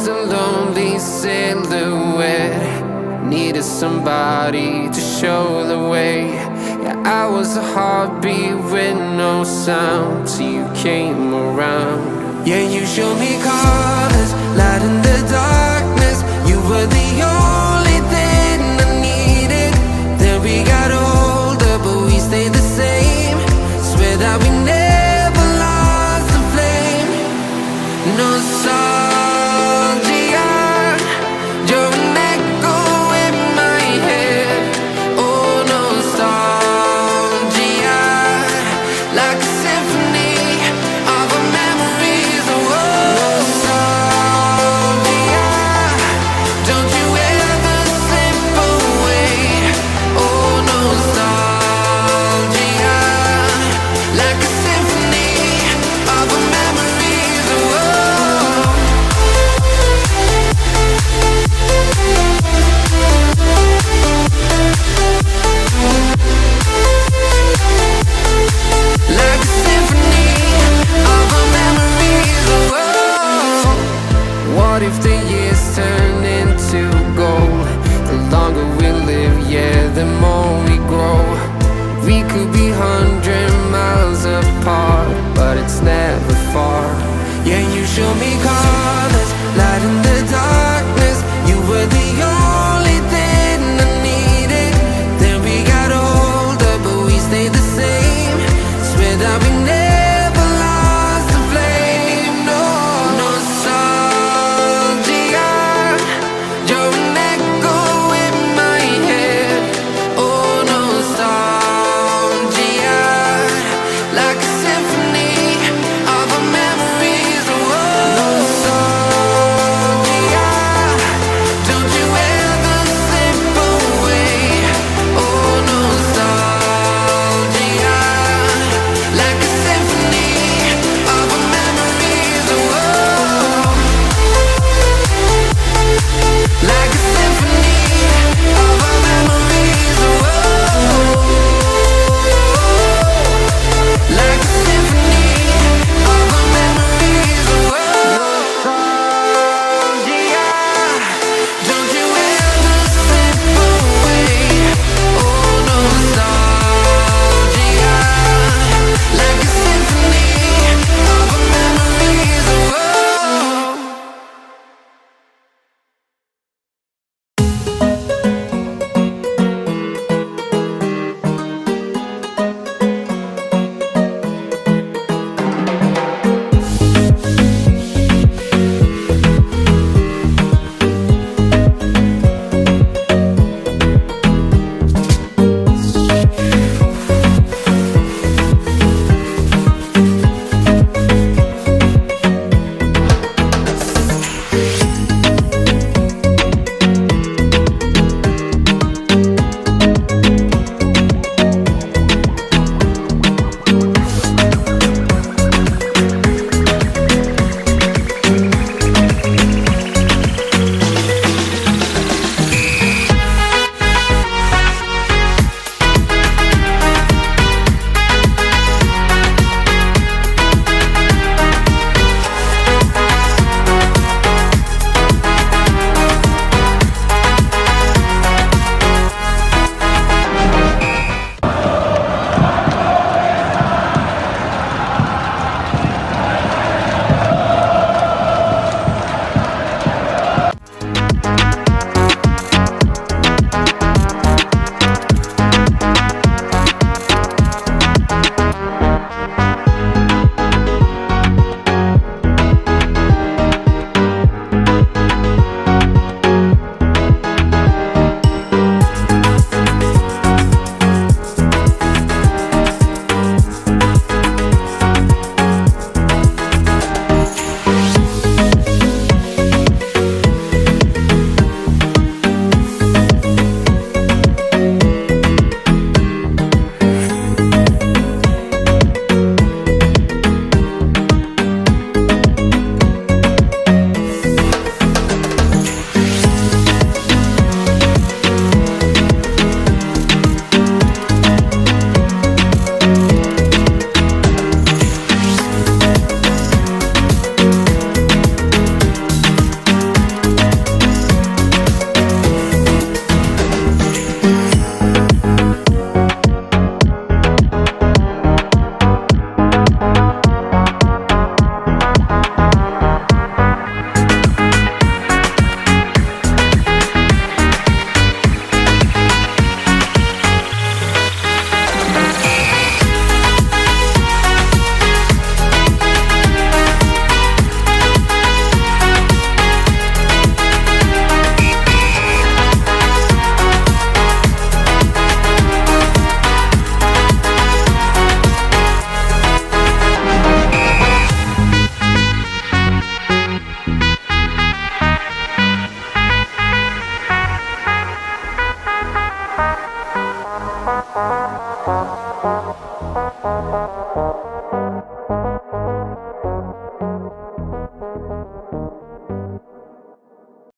a lonely silhouette. Needed somebody to show the way. Yeah, I was a heartbeat with no sound till you came around. Yeah, you showed me colors, light in the darkness. You were the only thing I needed. Then we got older, but we stayed the same. Swear that we never lost the flame. Nostalgia, you're an echo in my head. Oh, nostalgia, like a symphony of our memories. Oh, nostalgia, don't you ever